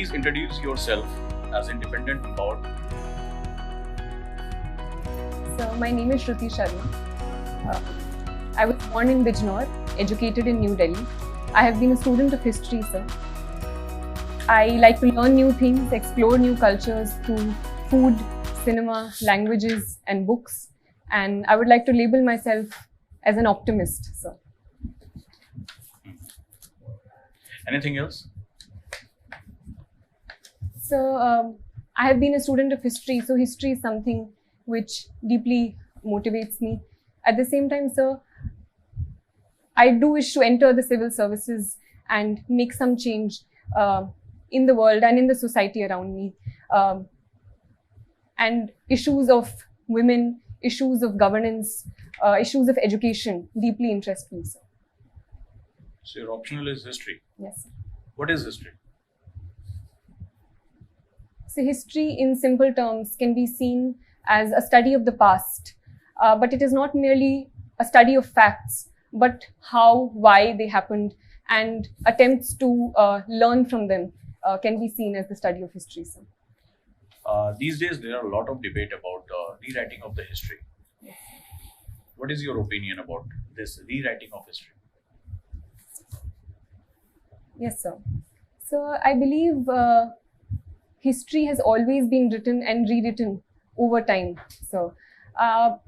Please introduce yourself as independent about. So my name is shrutisharma. I was born in Bijnor, educated in New Delhi. I have been a student of history, sir. I like to learn new things, explore new cultures through food, cinema, languages and books. And I would like to label myself as an optimist, sir. Anything else? So I have been a student of history, so history is something which deeply motivates me. At the same time, sir, I do wish to enter the civil services and make some change in the world and in the society around me. And issues of women, issues of governance, issues of education deeply interest me, sir. So your optional is history. Yes, sir. What is history? So history in simple terms can be seen as a study of the past, but it is not merely a study of facts, but how, why they happened, and attempts to learn from them can be seen as the study of history, sir. These days there are a lot of debate about rewriting of the history. Yes. What is your opinion about this rewriting of history? Yes, sir. So I believe history has always been written and rewritten over time. So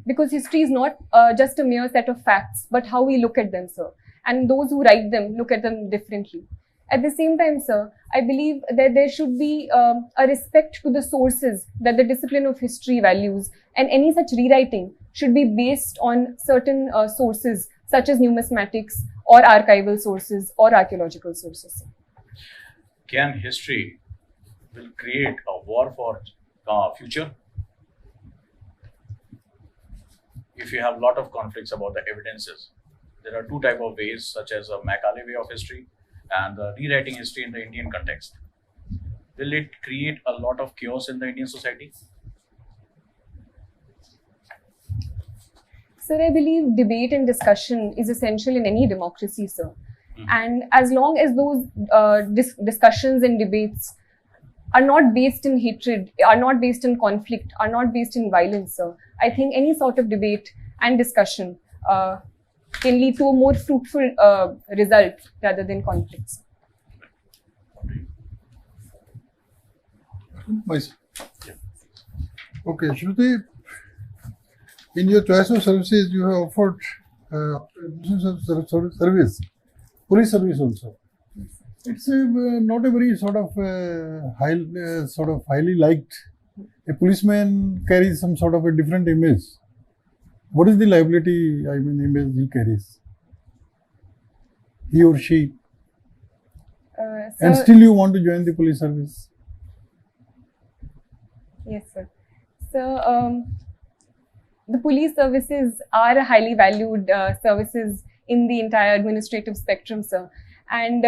because history is not just a mere set of facts, but how we look at them, sir. And those who write them look at them differently. At the same time, sir, I believe that there should be a respect to the sources that the discipline of history values, and any such rewriting should be based on certain sources such as numismatics or archival sources or archaeological sources. Can history will create a war for future? If you have a lot of conflicts about the evidences, there are two types of ways, such as a Macaulay way of history and the rewriting history in the Indian context. Will it create a lot of chaos in the Indian society? Sir, I believe debate and discussion is essential in any democracy, sir. And as long as those discussions and debates are not based in hatred, are not based in conflict, are not based in violence, sir, I think any sort of debate and discussion can lead to a more fruitful result rather than conflicts. Okay, Shruti, in your choice of services, you have offered service, police service also. It's not a very sort of highly liked. A policeman carries some sort of a different image. What is the liability, image he carries? He or she. And still you want to join the police service? Yes, sir. So, the police services are highly valued services in the entire administrative spectrum, sir. And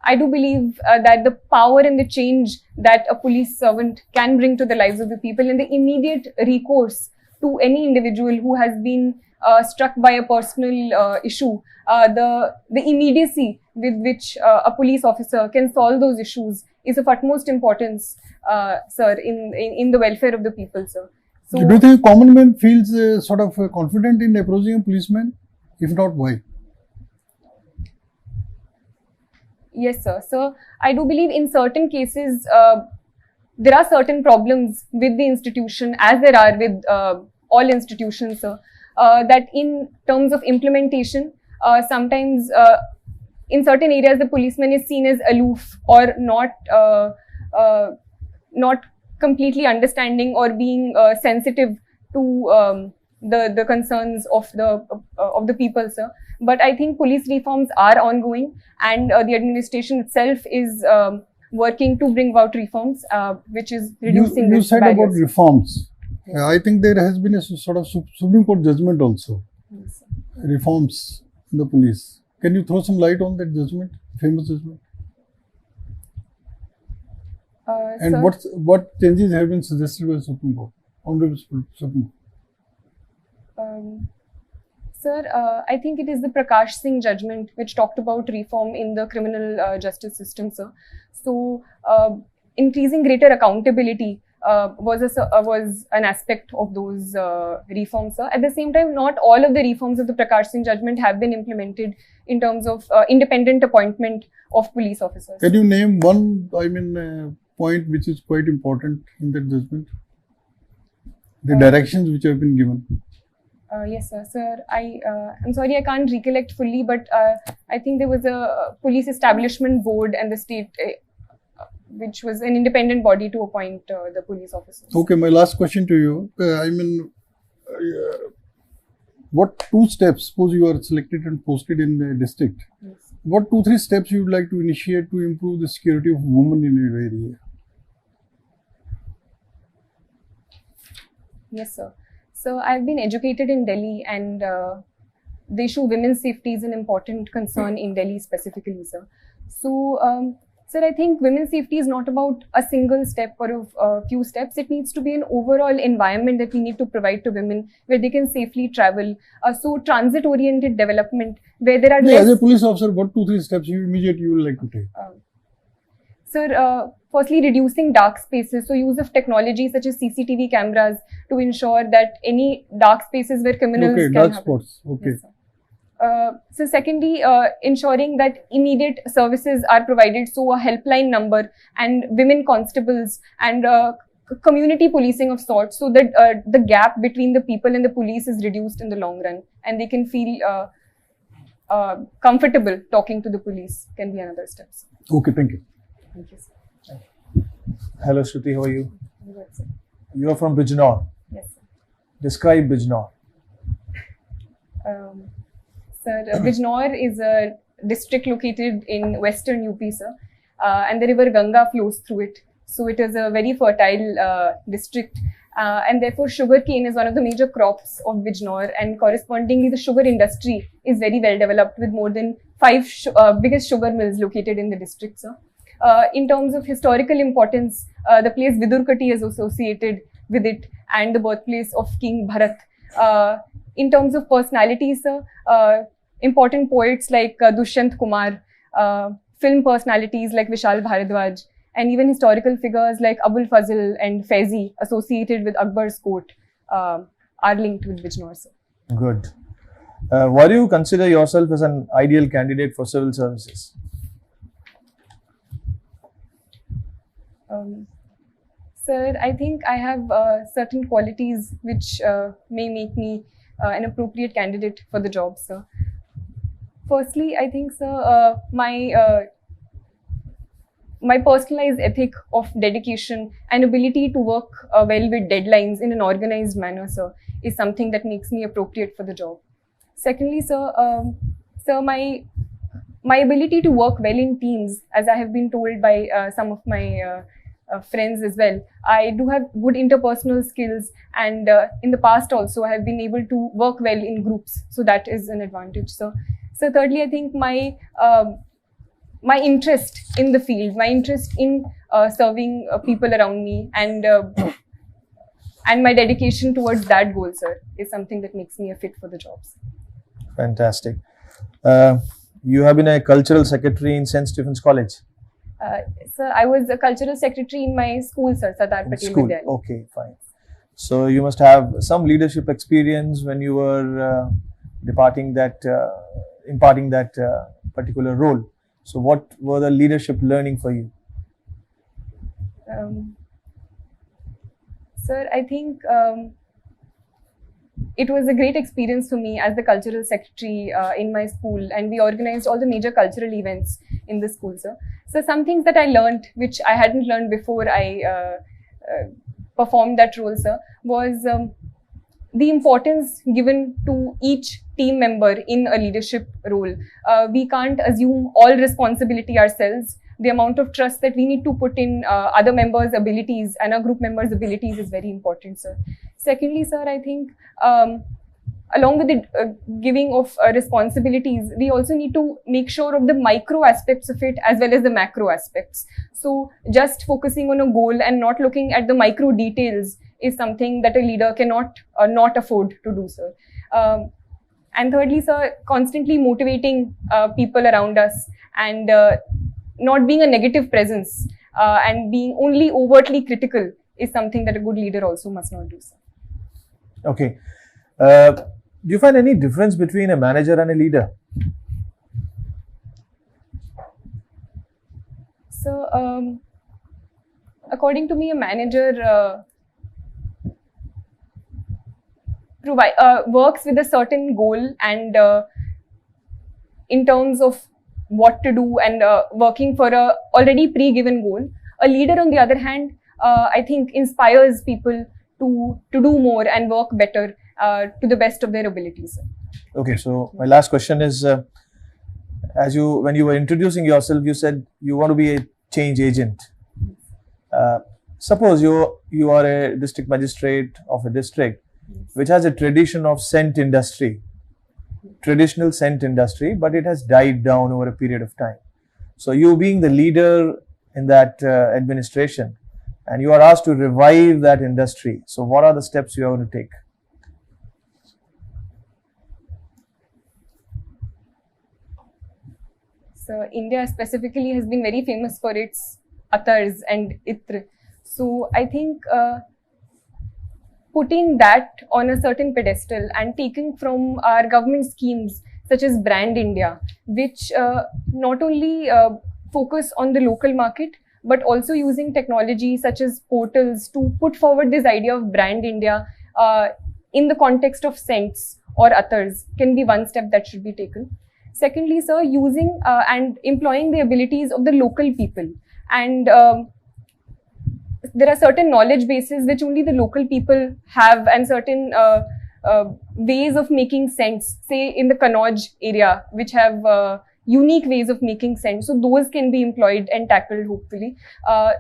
I do believe that the power and the change that a police servant can bring to the lives of the people, and the immediate recourse to any individual who has been struck by a personal issue, the immediacy with which a police officer can solve those issues is of utmost importance, sir, in the welfare of the people, sir. So, do you think common man feels sort of confident in approaching a policeman? If not, why? Yes, sir. So I do believe in certain cases, there are certain problems with the institution, as there are with all institutions, sir, that in terms of implementation, sometimes in certain areas, the policeman is seen as aloof or not completely understanding or being sensitive to the concerns of the people, sir. But I think police reforms are ongoing, and the administration itself is working to bring about reforms, which is reducing. You said barriers. About reforms. Yes. I think there has been a sort of Supreme Court judgment also. Yes, reforms in the police. Can you throw some light on that judgment, famous judgment? And sir, what changes have been suggested by Supreme Court, Honorable Supreme Court? Sir, I think it is the Prakash Singh judgment which talked about reform in the criminal justice system, sir. So, increasing greater accountability was an aspect of those reforms, sir. At the same time, not all of the reforms of the Prakash Singh judgment have been implemented in terms of independent appointment of police officers. Can you name one, point which is quite important in that judgment? The directions which have been given. Yes, sir. Sir, I'm sorry, I can't recollect fully, but I think there was a police establishment board and the state, which was an independent body to appoint the police officers. Okay, my last question to you. What 2 steps, suppose you are selected and posted in the district, Yes. what 2-3 steps you would like to initiate to improve the security of women in your area? Yes, sir. So I've been educated in Delhi, and the issue of women's safety is an important concern in Delhi specifically, sir. So, sir, I think women's safety is not about a single step or a few steps. It needs to be an overall environment that we need to provide to women where they can safely travel. So transit-oriented development where there are less... As a police officer, what 2-3 steps you would like to take? Sir, firstly, reducing dark spaces. So use of technology such as CCTV cameras to ensure that any dark spaces where criminals can dark happen. spots. Okay. Yes, sir. So secondly, ensuring that immediate services are provided, so a helpline number and women constables and community policing of sorts, so that the gap between the people and the police is reduced in the long run, and they can feel comfortable talking to the police can be another step. Okay, thank you. Thank you, sir. Hello Shruti, how are you? Good, sir. You are from Bijnor. Yes, sir. Describe Bijnor. Sir, Bijnor is a district located in western UP, sir, and the river Ganga flows through it. So it is a very fertile district, and therefore sugarcane is one of the major crops of Bijnor, and correspondingly the sugar industry is very well developed with more than 5 biggest sugar mills located in the district, sir. In terms of historical importance, the place Vidurkati is associated with it, and the birthplace of King Bharat. In terms of personalities, sir, important poets like Dushyant Kumar, film personalities like Vishal Bharadwaj, and even historical figures like Abul Fazl and Faizi associated with Akbar's court are linked with Bijnor, sir. Good. Why do you consider yourself as an ideal candidate for civil services? Sir, I think I have certain qualities which may make me an appropriate candidate for the job, sir. Firstly, I think, sir, my personalized ethic of dedication and ability to work well with deadlines in an organized manner, sir, is something that makes me appropriate for the job. Secondly, sir, my ability to work well in teams, as I have been told by some of my friends as well. I do have good interpersonal skills, and in the past also I have been able to work well in groups. So that is an advantage, sir. So thirdly, I think my interest in the field, my interest in serving people around me, and my dedication towards that goal, sir, is something that makes me a fit for the jobs. Fantastic. You have been a cultural secretary in St. Stephen's College. Sir, I was a cultural secretary in my school, sir, Sardar Patel Vidyalaya. Okay, fine. So you must have some leadership experience when you were imparting that particular role. So what were the leadership learning for you? Sir, I think it was a great experience for me as the cultural secretary in my school, and we organized all the major cultural events in the school, sir. So some things that I learned, which I hadn't learned before I performed that role, sir, was the importance given to each team member in a leadership role. We can't assume all responsibility ourselves. The amount of trust that we need to put in other members' abilities and our group members' abilities is very important, sir. Secondly, sir, I think along with the giving of responsibilities, we also need to make sure of the micro aspects of it as well as the macro aspects. So just focusing on a goal and not looking at the micro details is something that a leader cannot not afford to do, sir. And thirdly, sir, constantly motivating people around us and not being a negative presence and being only overtly critical is something that a good leader also must not do, sir. Okay. Do you find any difference between a manager and a leader? So, according to me, a manager works with a certain goal and in terms of what to do and working for a already pre-given goal. A leader, on the other hand, I think inspires people to do more and work better to the best of their abilities. Okay, so my last question is, when you were introducing yourself, you said you want to be a change agent. Suppose you are a district magistrate of a district which has a tradition of traditional scent industry, but it has died down over a period of time. So you being the leader in that administration, and you are asked to revive that industry. So what are the steps you are going to take? So India specifically has been very famous for its attars and itr. So I think putting that on a certain pedestal and taking from our government schemes such as Brand India, which not only focus on the local market, but also using technology such as portals to put forward this idea of Brand India in the context of scents or attars can be one step that should be taken. Secondly, sir, using and employing the abilities of the local people. And there are certain knowledge bases which only the local people have and certain ways of making scents, say in the Kannauj area, which have unique ways of making scents. So those can be employed and tackled hopefully.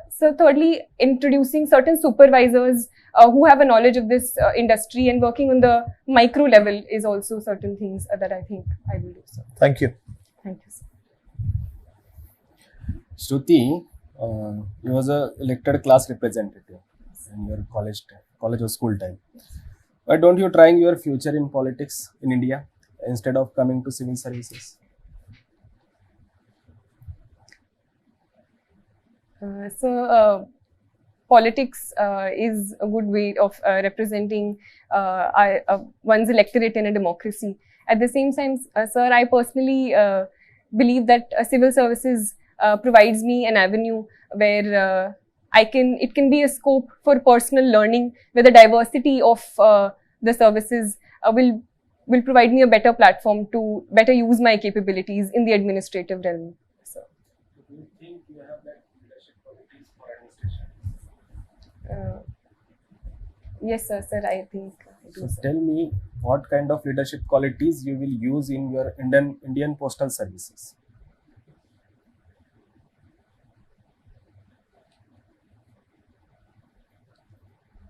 So thirdly, introducing certain supervisors who have a knowledge of this industry and working on the micro level is also certain things that I think I will do. So. Thank you. Thank you, sir. Shruti, you was a elected class representative in your college or school time. Why don't you try your future in politics in India instead of coming to civil services? Politics is a good way of representing one's electorate in a democracy. At the same time, sir, I personally believe that civil services provides me an avenue where it can be a scope for personal learning, where the diversity of the services will provide me a better platform to better use my capabilities in the administrative realm. So, do you think you have that leadership qualities for administration? Yes, sir, I think I do. So tell me what kind of leadership qualities you will use in your Indian postal services.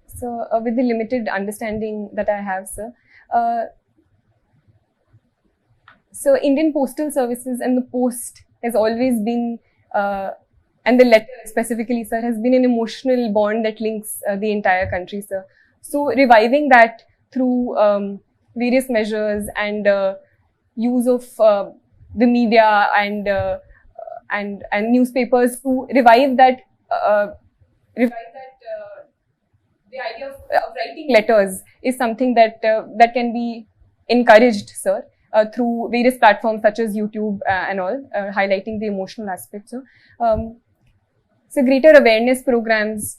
So with the limited understanding that I have, sir, so Indian Postal Services and the post has always been, and the letter specifically, sir, has been an emotional bond that links the entire country, sir. So reviving that through various measures and use of the media and newspapers to revive that the idea of writing letters is something that that can be encouraged, sir, through various platforms such as YouTube and all, highlighting the emotional aspects. So greater awareness programs,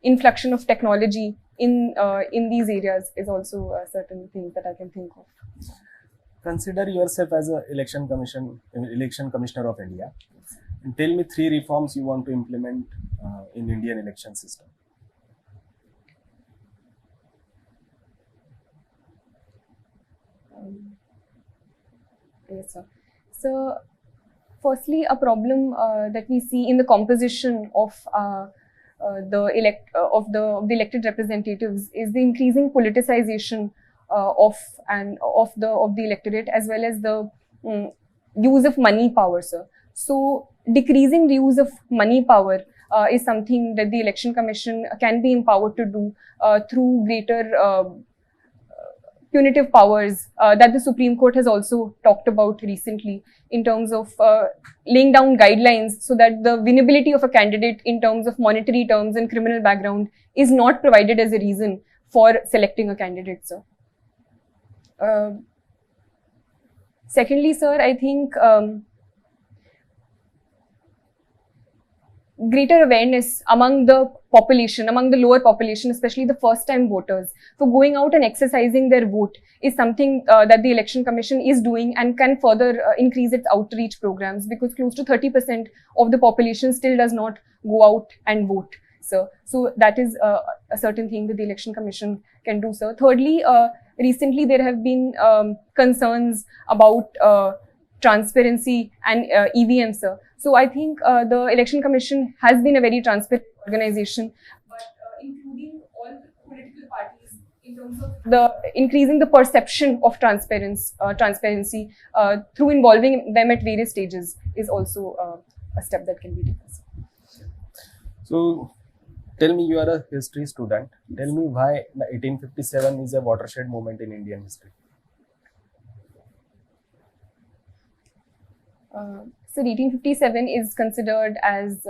inflection of technology in these areas is also certain things that I can think of. Consider yourself as an election commissioner of India, and tell me 3 reforms you want to implement in Indian election system. Yes, sir. So, firstly, a problem that we see in the composition of the elected representatives is the increasing politicization of the electorate, as well as the use of money power, sir. So, decreasing the use of money power is something that the Election Commission can be empowered to do through greater punitive powers that the Supreme Court has also talked about recently in terms of laying down guidelines so that the winnability of a candidate in terms of monetary terms and criminal background is not provided as a reason for selecting a candidate, sir. Secondly, sir, I think greater awareness among the population, among the lower population, especially the first-time voters, for going out and exercising their vote is something that the Election Commission is doing and can further increase its outreach programs, because close to 30% of the population still does not go out and vote, sir. So that is a certain thing that the Election Commission can do, sir. Thirdly, recently there have been concerns about transparency and EVM, sir. So I think the Election Commission has been a very transparent organization, but including all the political parties in terms of increasing the perception of transparency through involving them at various stages is also a step that can be taken. So, tell me, you are a history student. Tell me why 1857 is a watershed moment in Indian history. So 1857 is considered as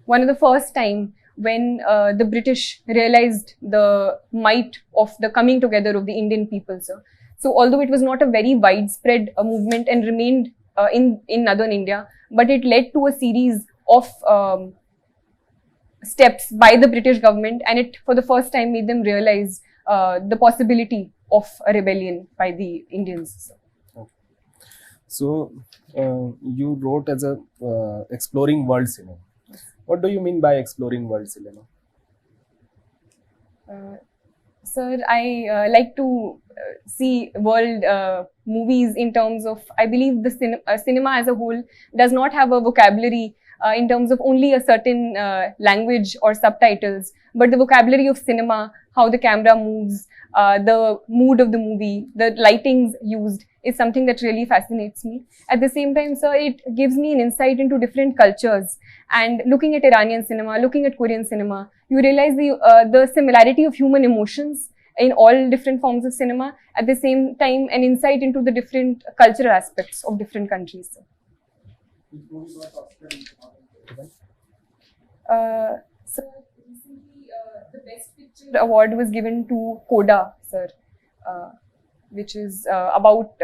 one of the first time when the British realized the might of the coming together of the Indian people, sir. So although it was not a very widespread movement and remained in northern India, but it led to a series of steps by the British government, and it for the first time made them realize the possibility of a rebellion by the Indians, sir. So, you wrote as a exploring world cinema. What do you mean by exploring world cinema? Sir, I like to see world movies in terms of, I believe the cinema as a whole does not have a vocabulary in terms of only a certain language or subtitles, but the vocabulary of cinema, how the camera moves, the mood of the movie, the lightings used is something that really fascinates me. At the same time, sir, it gives me an insight into different cultures. And looking at Iranian cinema, looking at Korean cinema, you realize the similarity of human emotions in all different forms of cinema. At the same time, an insight into the different cultural aspects of different countries, sir. Sir, recently the Best Picture award was given to Coda, sir, which is about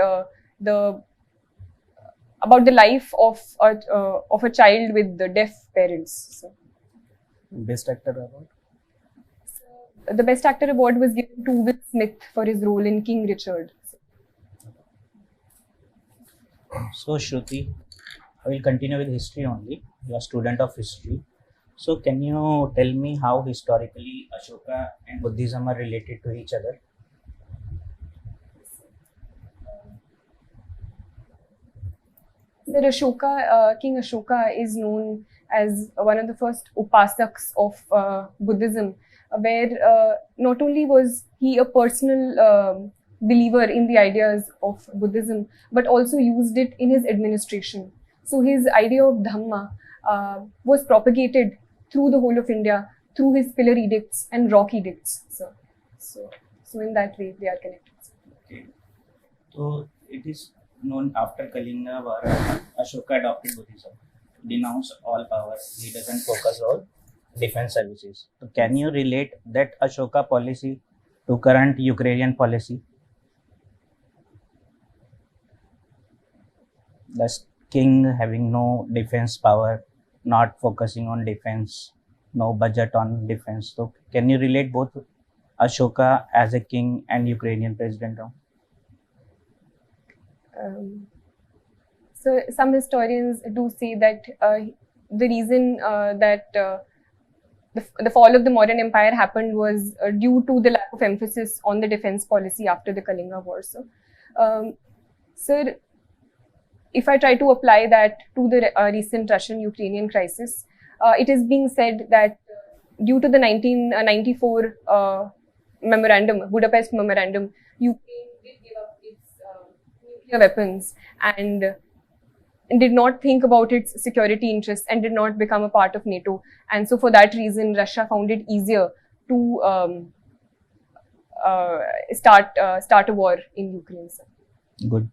the life of a child with the deaf parents. So. Best Actor award? So, the Best Actor award was given to Will Smith for his role in King Richard. So Shruti, I will continue with history only. You are a student of history. So can you tell me how historically Ashoka and Buddhism are related to each other? Sir, Ashoka, King Ashoka is known as one of the first upasaks of Buddhism, where not only was he a personal believer in the ideas of Buddhism, but also used it in his administration. So his idea of Dhamma was propagated through the whole of India through his pillar edicts and rock edicts. So in that way they are connected. Okay. So it is known after Kalinga War, Ashoka adopted Buddhism, denounced all power, he doesn't focus on defense services. So can you relate that Ashoka policy to current Ukrainian policy? The king having no defense power, not focusing on defense, no budget on defense. So can you relate both Ashoka as a king and Ukrainian president now? So some historians do say that the reason that the fall of the modern empire happened was due to the lack of emphasis on the defense policy after the Kalinga War. So, sir, if I try to apply that to the recent Russian-Ukrainian crisis, it is being said that due to the 1994 memorandum, Budapest memorandum, Ukraine did give up its nuclear weapons and did not think about its security interests and did not become a part of NATO. And so for that reason, Russia found it easier to start a war in Ukraine, sir. Good.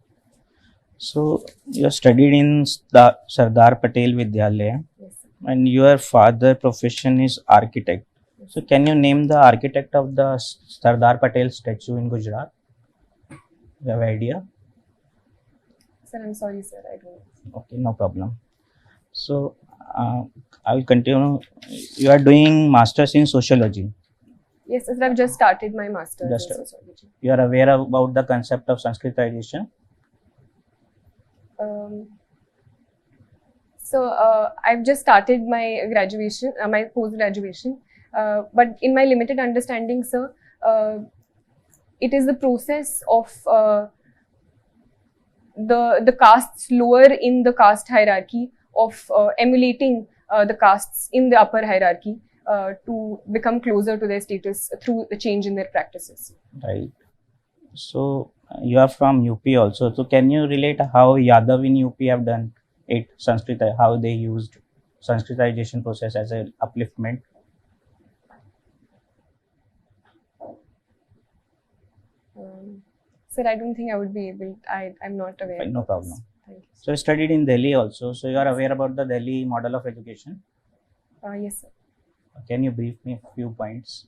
So you studied in the Sardar Patel Vidyalaya, Yes, sir. and your father profession is architect. So can you name the architect of the Sardar Patel statue in Gujarat? You have idea? Sir, I'm sorry, sir. I don't. Okay, no problem. So I will continue. You are doing masters in sociology. Yes, sir. I've just started my master's Just- in sociology. You are aware about the concept of Sanskritization. I've just started my graduation, my post-graduation. But in my limited understanding, sir, it is the process of the castes lower in the caste hierarchy of emulating the castes in the upper hierarchy to become closer to their status through the change in their practices. Right. So you are from UP also. So can you relate how Yadav in UP have done it, Sanskrit, how they used Sanskritization process as an upliftment? Sir, I don't think I would be able. I'm not aware. Fine, no of problem. this. Thank you. So you studied in Delhi also. So you are aware about the Delhi model of education. Yes, sir. Can you brief me a few points?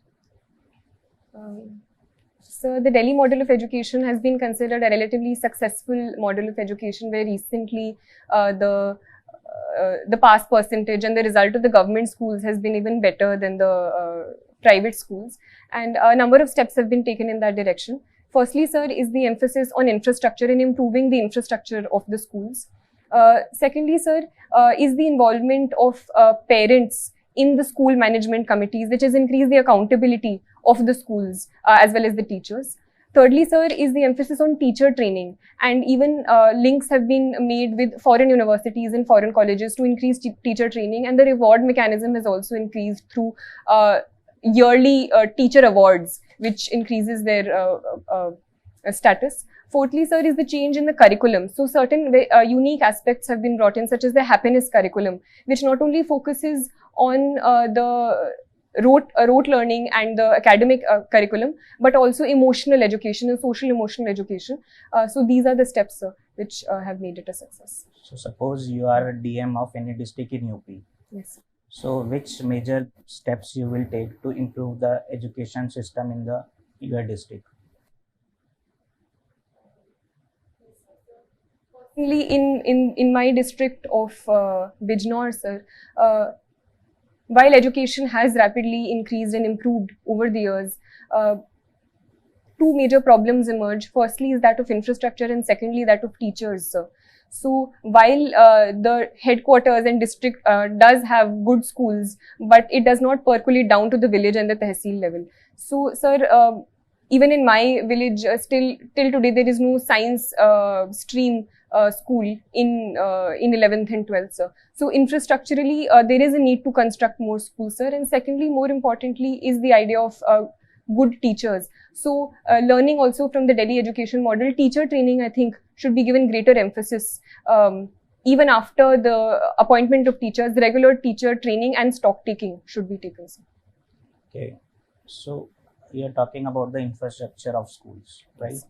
So the Delhi model of education has been considered a relatively successful model of education, where recently the pass percentage and the result of the government schools has been even better than the private schools, and a number of steps have been taken in that direction. Firstly, sir, is the emphasis on infrastructure and improving the infrastructure of the schools. Secondly, sir, is the involvement of parents in the school management committees, which has increased the accountability of the schools as well as the teachers. Thirdly, sir, is the emphasis on teacher training, and even links have been made with foreign universities and foreign colleges to increase teacher training, and the reward mechanism has also increased through yearly teacher awards, which increases their status. Fourthly, sir, is the change in the curriculum. So certain unique aspects have been brought in, such as the happiness curriculum, which not only focuses on the rote learning and the academic curriculum, but also emotional education and social emotional education. So these are the steps, sir, which have made it a success. So suppose you are a DM of any district in UP. Yes, sir. So which major steps you will take to improve the education system in your district? Personally, in my district of Bijnor, sir, while education has rapidly increased and improved over the years, two major problems emerge. Firstly is that of infrastructure, and secondly that of teachers, sir. So while the headquarters and district does have good schools, but it does not percolate down to the village and the tehsil level. So, sir, even in my village, till today there is no science stream school in 11th and 12th, sir. So infrastructurally, there is a need to construct more schools, sir. And secondly, more importantly, is the idea of good teachers. So learning also from the Delhi education model, teacher training, I think, should be given greater emphasis. Even after the appointment of teachers, regular teacher training and stock taking should be taken, sir. Okay. So you are talking about the infrastructure of schools, right? Yes.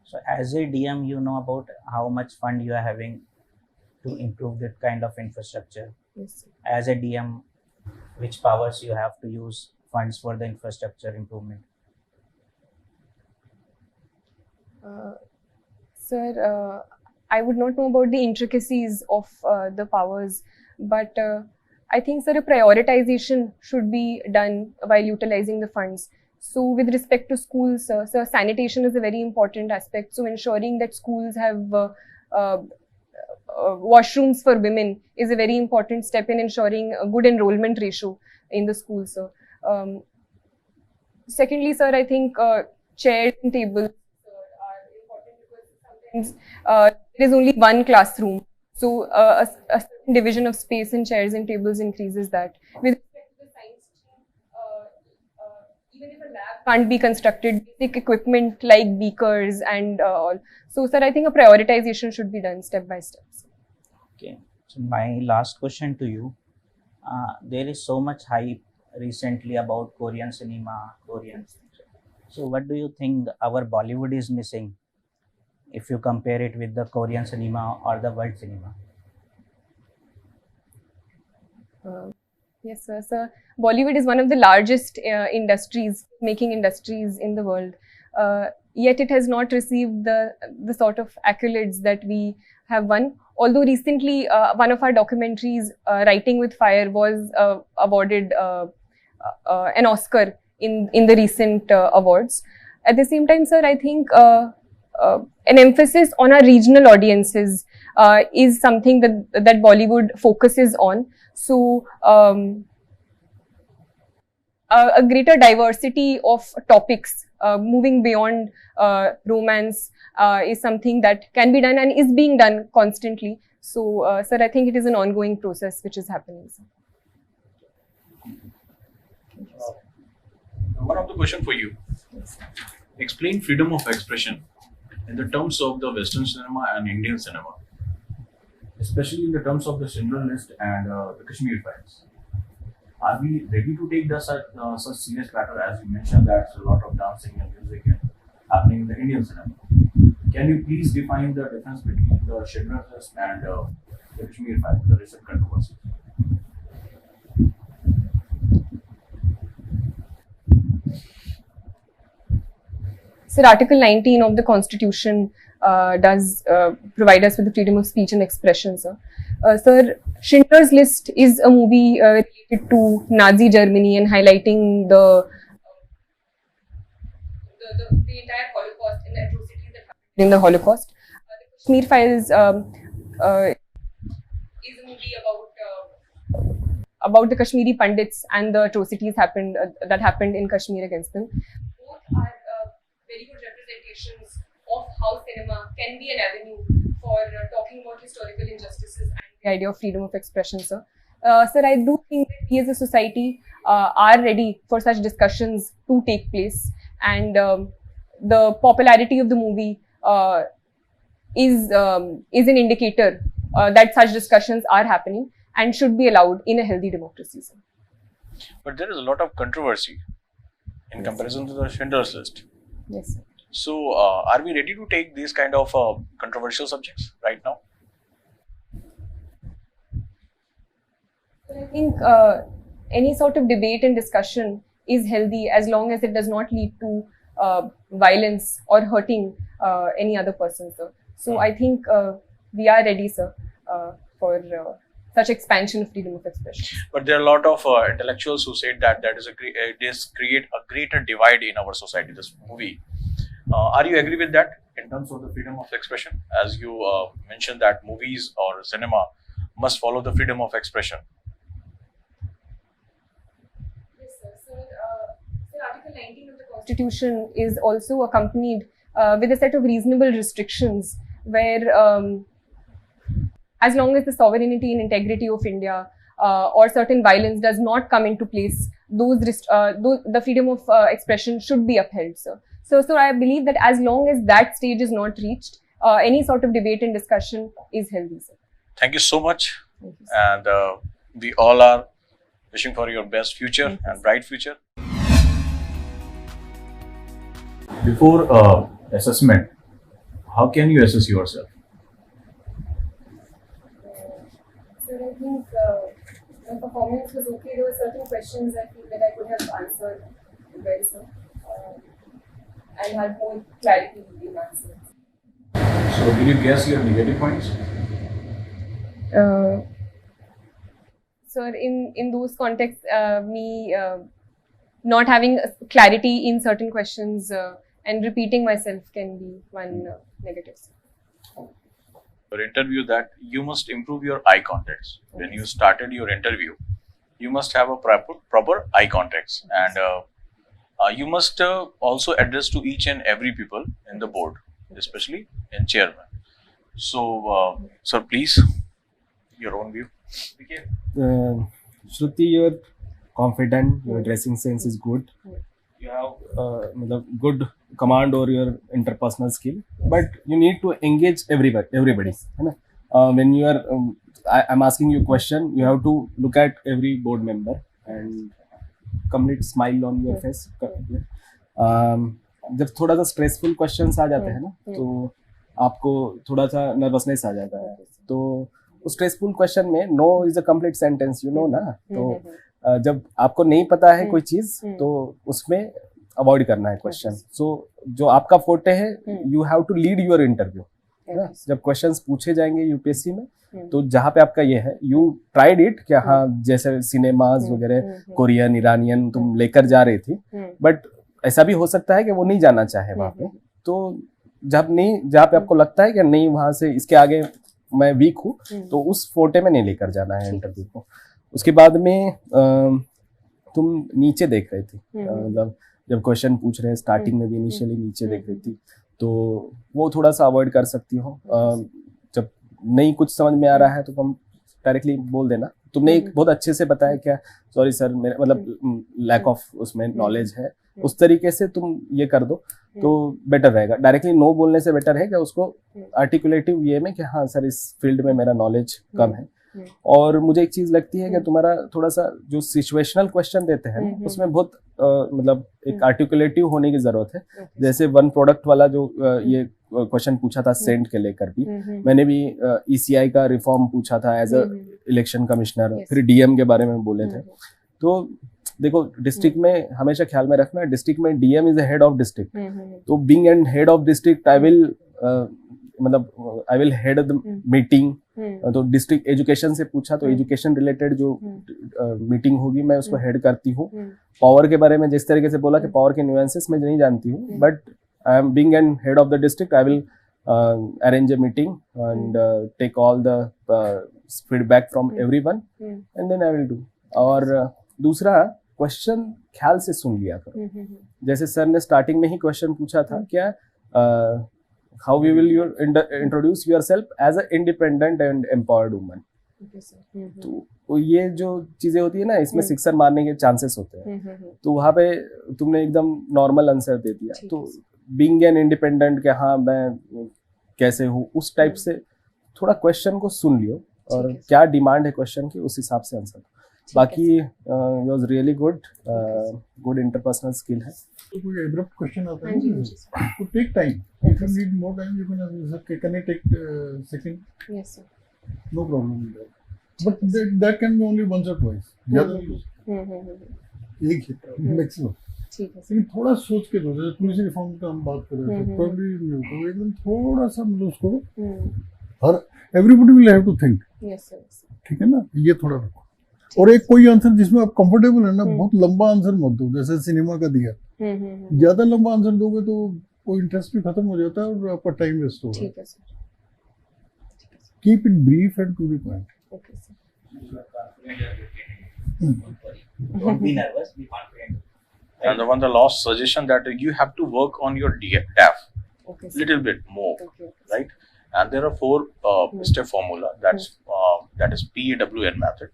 So as a DM, you know about how much fund you are having to improve that kind of infrastructure. Yes, sir. As a DM, which powers you have to use funds for the infrastructure improvement? Sir, I would not know about the intricacies of the powers, but I think, sir, a prioritization should be done while utilizing the funds. So with respect to schools, sir, sanitation is a very important aspect. So ensuring that schools have washrooms for women is a very important step in ensuring a good enrollment ratio in the schools, sir. Secondly, sir, I think chairs and tables are important, because sometimes there is only one classroom. So a certain division of space in chairs and tables increases that. With respect to the science team, even if a lab can't be constructed, basic equipment like beakers and all. So, sir, I think a prioritization should be done step by step. Okay. So my last question to you, there is so much hype recently about Korean cinema, Korean. So what do you think our Bollywood is missing if you compare it with the Korean cinema or the world cinema? Yes, sir. So Bollywood is one of the largest making industries in the world. Yet it has not received the sort of accolades that we have won. Although recently, one of our documentaries, Writing with Fire, was awarded an Oscar in the recent awards. At the same time, sir, I think an emphasis on our regional audiences is something that Bollywood focuses on. So a greater diversity of topics moving beyond romance is something that can be done and is being done constantly. So sir, I think it is an ongoing process which is happening, sir. One of the question for you. Explain freedom of expression in the terms of the Western cinema and Indian cinema, especially in the terms of the Schindler List and the Kashmir Files. Are we ready to take such serious matter, as you mentioned that a lot of dancing and music happening in the Indian cinema? Can you please define the difference between the Schindler List and the Kashmir Files, the recent controversy? Sir, Article 19 of the Constitution does provide us with the freedom of speech and expression, sir. Sir, Schindler's List is a movie related to Nazi Germany and highlighting the entire Holocaust and the atrocities that happened during the Holocaust. The Kashmir Files is a movie about the Kashmiri Pandits and the atrocities that happened in Kashmir against them. Both are very good representations of how cinema can be an avenue for talking about historical injustices and the idea of freedom of expression, sir. Sir, I do think that we as a society are ready for such discussions to take place, and the popularity of the movie is an indicator that such discussions are happening and should be allowed in a healthy democracy, sir. But there is a lot of controversy in comparison to the Schindler's List. Yes, sir. So, are we ready to take these kind of controversial subjects right now? I think any sort of debate and discussion is healthy as long as it does not lead to violence or hurting any other person, sir. So I think we are ready, sir, for such expansion of freedom of expression. But there are a lot of intellectuals who said that this create a greater divide in our society, this movie. Are you agree with that in terms of the freedom of expression? As you mentioned that movies or cinema must follow the freedom of expression. Yes, sir. So Article 19 of the Constitution is also accompanied with a set of reasonable restrictions where as long as the sovereignty and integrity of India or certain violence does not come into place, the freedom of expression should be upheld, sir. So I believe that as long as that stage is not reached, any sort of debate and discussion is healthy, sir. Thank you so much. Thank you, And we all are wishing for your best future and bright future. Before assessment, how can you assess yourself? Sir, I think my performance was okay. There were certain questions I feel that I could have answered well, sir. And had more clarity in answers. So, will you guess your negative points? Sir, in those contexts, me not having clarity in certain questions and repeating myself can be one negative. Your interview that you must improve your eye contacts. When you started your interview, you must have a proper eye contacts, and you must also address to each and every people in the board, especially in chairman. So, sir, please, your own view. Shruti, you're confident, your dressing sense is good, you have good command over your interpersonal skill, but you need to engage everybody. When you are, I'm asking you a question, you have to look at every board member and complete smile on your face. जब थोड़ा सा stressful questions आ जाते हैं ना, तो आपको थोड़ा सा नर्वसनेस आ जाता है। तो उस स्ट्रेसफुल क्वेश्चन में no is a complete sentence, you know ना। तो जब आपको नहीं पता है कोई चीज, तो उसमें अवॉइड करना है क्वेश्चन। सो जो आपका फोटे है, you have to lead your interview. जब क्वेश्चंस पूछे जाएंगे यूपीएससी में, तो जहाँ पे आपका ये है, यू ट्राइड इट क्या, हाँ जैसे सिनेमाज वगैरह कोरियन इरानियन तुम लेकर जा रही थी, बट ऐसा भी हो सकता है कि वो नहीं जाना चाहे वहाँ पे। तो जहाँ पे आपको लगता है कि नहीं वहां से इसके आगे मैं वीक हूँ, तो उस फोटे में नहीं लेकर जाना है इंटरव्यू को। उसके बाद में तुम नीचे देख रही थी, मतलब जब क्वेश्चन पूछ रहे हैं स्टार्टिंग में भी इनिशियली नीचे देख रही थी, तो वो थोड़ा सा अवॉइड कर सकती हो। जब नहीं कुछ समझ में आ रहा है तो तुम डायरेक्टली बोल देना। तुमने एक बहुत अच्छे से बताया क्या, सॉरी सर मेरा मतलब लैक ऑफ उसमें नॉलेज है, उस तरीके से तुम ये कर दो तो बेटर रहेगा। डायरेक्टली नो बोलने से बेटर है कि उसको आर्टिकुलेटिव ये में कि हाँ सर इस फील्ड में मेरा नॉलेज कम है। और मुझे एक चीज लगती है कि तुम्हारा थोड़ा सा जो सिचुएशनल क्वेश्चन देते हैं उसमें बहुत मतलब एक आर्टिकुलेटिव होने की जरूरत है। जैसे वन प्रोडक्ट वाला जो ये क्वेश्चन पूछा था सेंट के लेकर भी, मैंने भी ईसीआई का रिफॉर्म पूछा था एज अ इलेक्शन कमिश्नर, फिर डीएम के बारे में बोले थे। तो देखो डिस्ट्रिक्ट में हमेशा ख्याल में रखना, डिस्ट्रिक्ट में DM is head of district. तो being and head of district I will head the meeting. तो डिस्ट्रिक्ट एजुकेशन से पूछा तो एजुकेशन रिलेटेड जो मीटिंग होगी मैं उसको हेड करती हूँ। पावर के बारे में जिस तरीके से बोला कि पावर के न्यूएंसेस मैं नहीं जानती हूँ, but I am being and head of the district I will arrange a meeting and take all the feedback from everyone and then I will do। और दूसरा क्वेश्चन ख्याल से सुन लिया करो। जैसे सर ने स्टार्टिंग में ही क्वेश्चन पूछा था क्या, how we will introduce yourself as a independent and empowered woman. तो ये जो चीजें होती है ना, इसमें सिक्सर मारने के चांसेस होते हैं। तो वहां पे तुमने एकदम नॉर्मल आंसर दे दिया। तो बीइंग एन इंडिपेंडेंट के हाँ मैं कैसे हूँ, उस टाइप से थोड़ा क्वेश्चन को सुन लियो और क्या डिमांड है क्वेश्चन की उस हिसाब से आंसर। बाकी was really good interpersonal skill है। तो कोई एब्रप्ट क्वेश्चन आता है तो take time, if you need more time you can take second, yes sir, no problem but that can be only once or twice, ज्यादा एक ही maximum. ठीक है, लेकिन थोड़ा सोच के दो। जैसे पुलिस रिफॉर्म का हम बात कर रहे थे, प्रॉब्ली तो एकदम थोड़ा सा मतलब उसको हर everybody will have to think, yes sir, ठीक है ना, ये थोड़ा रखो। और एक कोई आंसर जिसमें आप कंफर्टेबल है ना, बहुत लंबा आंसर मत दो, जैसे सिनेमा का दिया। ज्यादा लंबा आंसर दोगे तो वो इंटरेस्ट भी खत्म हो जाता है और आपका टाइम वेस्ट होगा। ठीक है sir, keep it brief and to the point. Okay sir, don't be nervous, be confident। And the last suggestion that you have to work on your DAF little bit more, right? And there are 4 step formula that is PAWN method.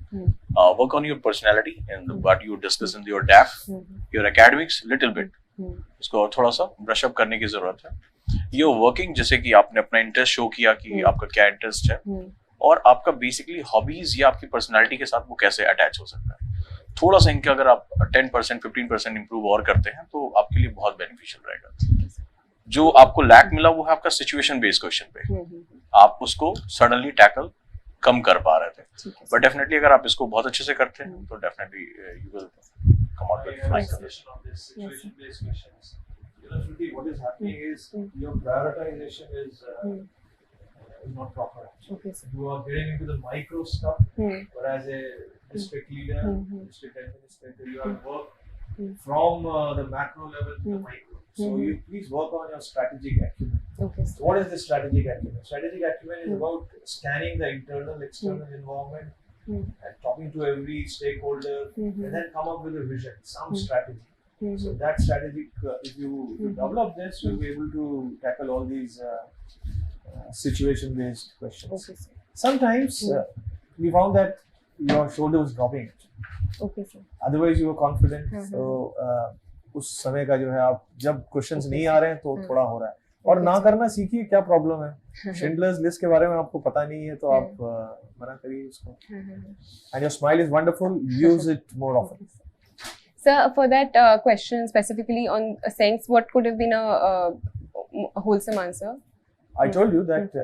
Work on your personality and what you discuss in your DAF, your academics little bit, इसको थोड़ा सा brush up करने की जरूरत है। ये working जैसे कि आपने अपना इंटरेस्ट शो किया कि आपका क्या इंटरेस्ट है और आपका बेसिकली हॉबीज या आपकी पर्सनालिटी के साथ वो कैसे अटैच हो सकता है। थोड़ा सा इनके अगर आप 10% 15% इंप्रूव और करते हैं तो आपके लिए बहुत बेनिफिशियल रहेगा। जो आपको लैक मिला वो है आपका सिचुएशन बेस्ड क्वेश्चन पे, आप उसको सडनली टैकल कम कर पा रहे थे, बट डेफिनेटली अगर आप इसको बहुत अच्छे से करते हैं तो definitely you will come out with flying colours. What is happening is your prioritization is not proper. Okay, sir. You are getting into the micro stuff, whereas a district leader, district administrator, you are work from the macro level to the micro. So you please work on your strategic acumen. Okay. So what is the strategic acumen? Strategic acumen is about scanning the internal, external environment and talking to every stakeholder, and then come up with a vision, some strategy. So that strategic, if you develop this, you'll be able to tackle all these situation-based questions. Okay, sir. Sometimes we found that your shoulder was dropping. Okay, sir. Otherwise, you were confident. So उस समय का जो है आप जब questions नहीं आ रहे हैं तो थोड़ा हो रहा है, और ना करना सीखिए। क्या प्रॉब्लम है, शिंडलर्स लिस्ट के बारे में आपको पता नहीं है तो आप मना करिए उसको। And your smile is wonderful, use it more often. Sir, for that question specifically on sense, what could have been a wholesome answer? I told you that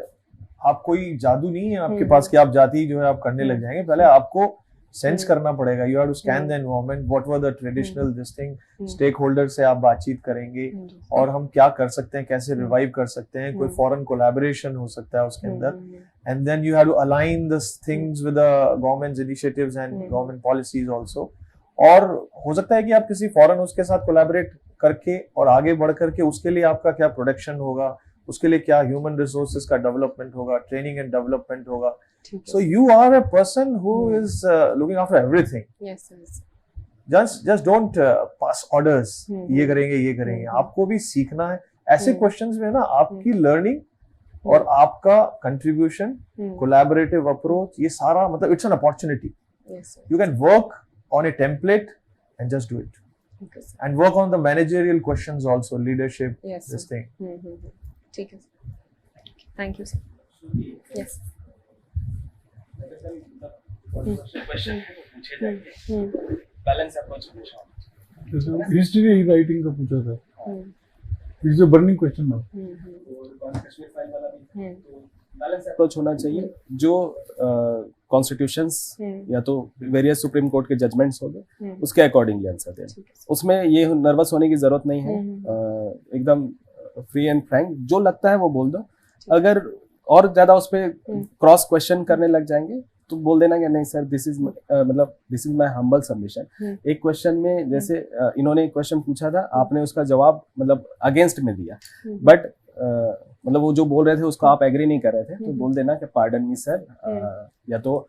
आप कोई जादू नहीं है आपके पास कि आप जाती ही जो है आप करने लग जाएंगे. पहले आपको सेंस करना पड़ेगा. You have to scan the environment, what were the traditional this thing, stakeholder से आप बातचीत करेंगे और हम क्या कर सकते हैं, कैसे रिवाइव कर सकते हैं, कोई फॉरेन कोलैबोरेशन हो सकता है उसके अंदर. And then you have to align this things with the governments initiatives and government policies also. और हो सकता है कि आप किसी फॉरेन उसके साथ कोलैबोरेट करके और आगे बढ़ करके उसके लिए आपका क्या प्रोडक्शन होगा, उसके लिए क्या ह्यूमन रिसोर्सेज का डेवलपमेंट होगा, ट्रेनिंग एंड डेवलपमेंट होगा. So you are a person who is looking after everything. Yes, yes. Just don't pass orders. ये करेंगे. आपको भी सीखना है. ऐसे questions में ना आपकी learning और आपका contribution, collaborative approach, ये सारा मतलब it's an opportunity. Yes, sir. You can work on a template and just do it. Okay, sir. And work on the managerial questions also, leadership, Yes, this sir. thing. ठीक है. Thank you, sir. Yes. Question पूछे जाएंगे. Balance approach हमेशा history writing का पूछा था. It's a burning question now. Kashmir file वाला भी. तो बैलेंस अप्रोच होना चाहिए. जो कॉन्स्टिट्यूशंस या तो वेरियस सुप्रीम कोर्ट के जजमेंट्स हो गए उसके अकॉर्डिंगली आंसर दें. उसमें ये नर्वस होने की जरूरत नहीं है. एकदम फ्री एंड फ्रैंक जो लगता है वो बोल दो. अगर और ज्यादा उस पर क्रॉस क्वेश्चन करने लग जाएंगे तो बोल देना कि नहीं sir this is my humble submission. एक क्वेश्चन में जैसे इन्होंने एक क्वेश्चन पूछा था, आपने उसका जवाब मतलब अगेंस्ट में दिया, बट मतलब वो जो बोल रहे थे उसको आप एग्री नहीं कर रहे थे, तो बोल देना कि पार्डन मी सर, या तो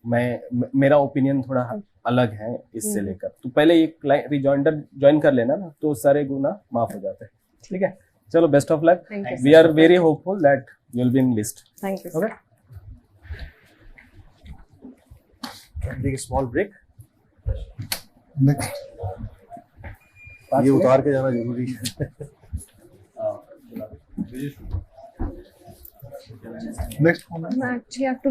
मेरा ओपिनियन थोड़ा अलग है इससे लेकर. तो पहले एक रिजॉइंडर ज्वाइन कर लेना ना, तो सारे गुना माफ हो जाते हैं. ठीक है, चलो best of luck. We are very hopeful that you will be in list. Thank you, sir. Okay. Take a small break. Next ये उतार के जाना जरूरी है. नेक्स्ट कौन है? I actually have to